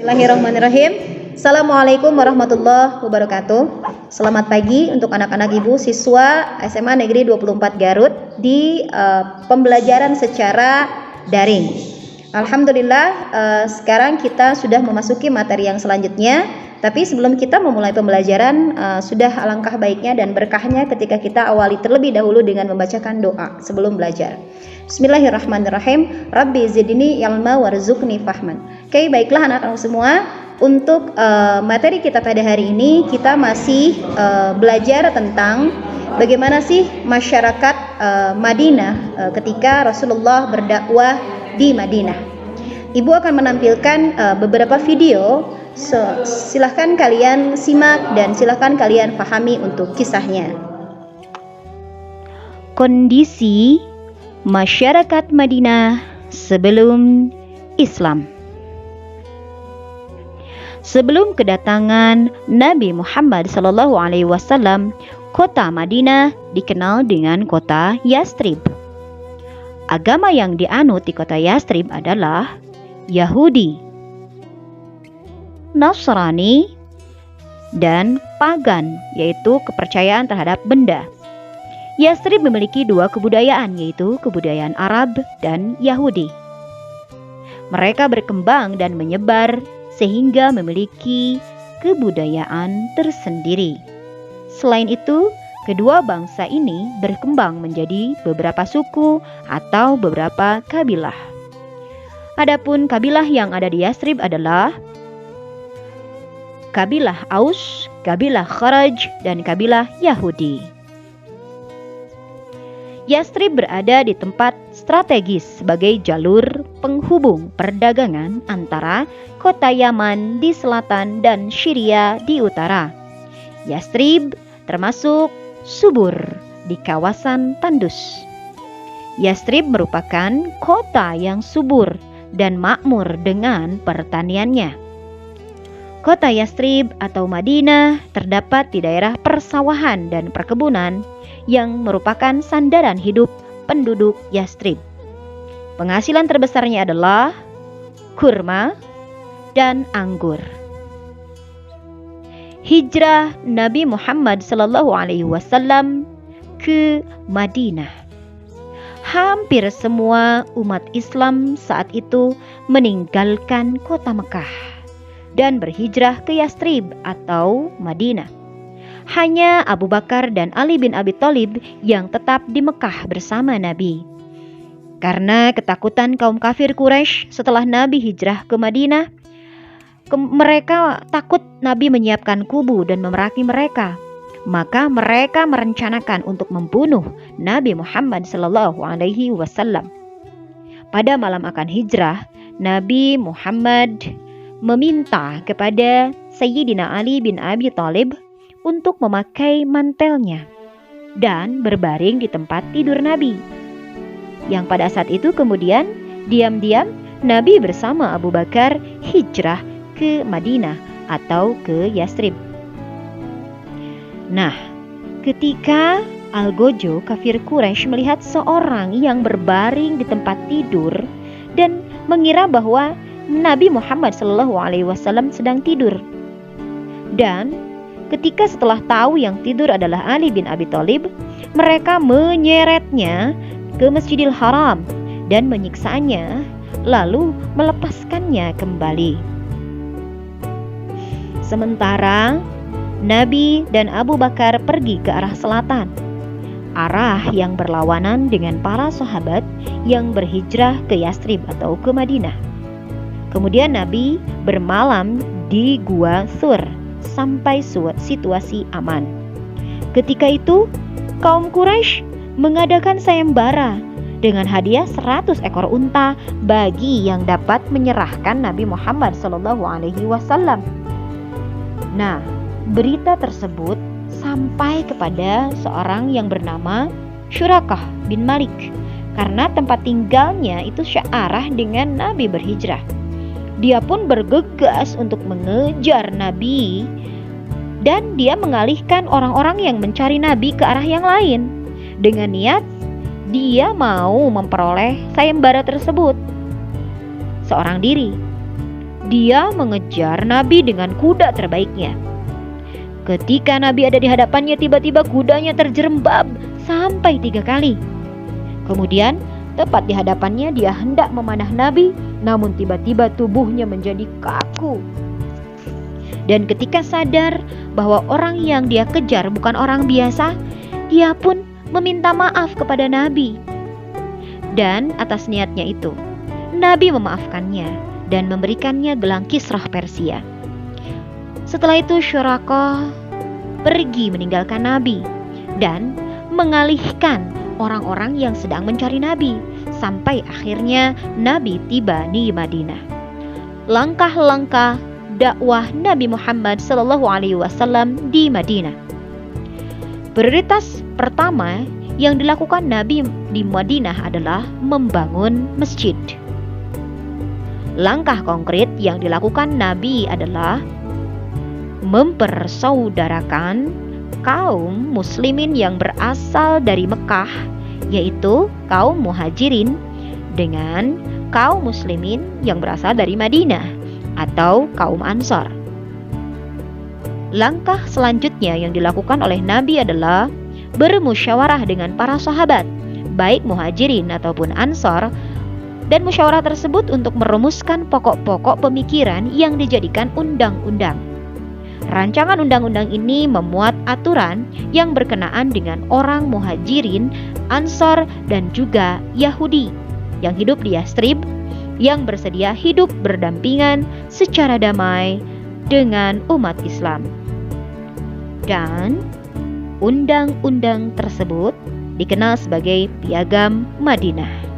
Bismillahirrahmanirrahim. Assalamualaikum warahmatullahi wabarakatuh. Selamat pagi untuk anak-anak ibu siswa SMA Negeri 24 Garut di pembelajaran secara daring. Alhamdulillah, sekarang kita sudah memasuki materi yang selanjutnya. Tapi sebelum kita memulai pembelajaran, sudah alangkah baiknya dan berkahnya ketika kita awali terlebih dahulu dengan membacakan doa sebelum belajar. Bismillahirrahmanirrahim. Rabbi zidni ilma warzuqni fahman. Oke, baiklah anak-anak semua. Untuk materi kita pada hari ini, kita masih belajar tentang bagaimana sih masyarakat Madinah ketika Rasulullah berdakwah di Madinah. Ibu akan menampilkan beberapa video. Silahkan kalian simak dan silahkan kalian pahami untuk kisahnya. Kondisi masyarakat Madinah sebelum Islam. Sebelum kedatangan Nabi Muhammad SAW, kota Madinah dikenal dengan kota Yastrib. Agama yang dianut di kota Yastrib adalah Yahudi, Nasrani, dan pagan, yaitu kepercayaan terhadap benda. Yastrib memiliki dua kebudayaan, yaitu kebudayaan Arab dan Yahudi. Mereka berkembang dan menyebar sehingga memiliki kebudayaan tersendiri. Selain itu, kedua bangsa ini berkembang menjadi beberapa suku atau beberapa kabilah. Adapun kabilah yang ada di Yastrib adalah kabilah Aus, kabilah Kharaj, dan kabilah Yahudi. Yastrib berada di tempat strategis sebagai jalur penghubung perdagangan antara kota Yaman di selatan dan Syria di utara. Yastrib termasuk subur di kawasan tandus. Yastrib merupakan kota yang subur dan makmur dengan pertaniannya. Kota Yastrib atau Madinah terdapat di daerah persawahan dan perkebunan yang merupakan sandaran hidup penduduk Yastrib. Penghasilan terbesarnya adalah kurma dan anggur. Hijrah Nabi Muhammad SAW ke Madinah. Hampir semua umat Islam saat itu meninggalkan kota Mekah dan berhijrah ke Yastrib atau Madinah. Hanya Abu Bakar dan Ali bin Abi Thalib yang tetap di Mekah bersama Nabi. Karena ketakutan kaum kafir Quraisy setelah Nabi hijrah ke Madinah, mereka takut Nabi menyiapkan kubu dan memerangi mereka. Maka mereka merencanakan untuk membunuh Nabi Muhammad SAW. Pada malam akan hijrah, Nabi Muhammad meminta kepada Sayyidina Ali bin Abi Thalib untuk memakai mantelnya dan berbaring di tempat tidur Nabi. Yang pada saat itu kemudian diam-diam Nabi bersama Abu Bakar hijrah ke Madinah atau ke Yastrib. Nah, ketika Al-Gojo kafir Quraisy melihat seorang yang berbaring di tempat tidur dan mengira bahwa Nabi Muhammad SAW sedang tidur. Dan ketika setelah tahu yang tidur adalah Ali bin Abi Thalib, mereka menyeretnya ke Masjidil Haram dan menyiksaannya, lalu melepaskannya kembali. Sementara Nabi dan Abu Bakar pergi ke arah selatan, arah yang berlawanan dengan para sahabat yang berhijrah ke Yastrib atau ke Madinah. Kemudian Nabi bermalam di Gua Sur sampai situasi aman. Ketika itu, kaum Quraisy mengadakan sayembara dengan hadiah 100 ekor unta bagi yang dapat menyerahkan Nabi Muhammad SAW. Nah, berita tersebut sampai kepada seorang yang bernama Syurakah bin Malik, karena tempat tinggalnya itu searah dengan Nabi berhijrah. Dia pun bergegas untuk mengejar Nabi dan dia mengalihkan orang-orang yang mencari Nabi ke arah yang lain dengan niat dia mau memperoleh sayembara tersebut seorang diri. dia mengejar Nabi dengan kuda terbaiknya. Ketika Nabi ada di hadapannya, tiba-tiba kudanya terjerembab sampai 3 kali. Kemudian tepat di hadapannya dia hendak memanah Nabi, namun tiba-tiba tubuhnya menjadi kaku. Dan ketika sadar bahwa orang yang dia kejar bukan orang biasa, dia pun meminta maaf kepada Nabi. Dan atas niatnya itu, Nabi memaafkannya dan memberikannya gelang Kisrah Persia. Setelah itu Syuraqah pergi meninggalkan Nabi dan mengalihkan orang-orang yang sedang mencari Nabi, sampai akhirnya Nabi tiba di Madinah. Langkah-langkah dakwah Nabi Muhammad SAW di Madinah. Prioritas pertama yang dilakukan Nabi di Madinah adalah membangun masjid. Langkah konkret yang dilakukan Nabi adalah mempersaudarakan kaum muslimin yang berasal dari Mekah, yaitu kaum muhajirin, dengan kaum muslimin yang berasal dari Madinah atau kaum Ansor. Langkah selanjutnya yang dilakukan oleh Nabi adalah bermusyawarah dengan para sahabat, baik muhajirin ataupun Ansor, dan musyawarah tersebut untuk merumuskan pokok-pokok pemikiran yang dijadikan undang-undang. Rancangan undang-undang ini memuat aturan yang berkenaan dengan orang muhajirin, Ansor, dan juga Yahudi yang hidup di Yastrib, yang bersedia hidup berdampingan secara damai dengan umat Islam. Dan undang-undang tersebut dikenal sebagai Piagam Madinah.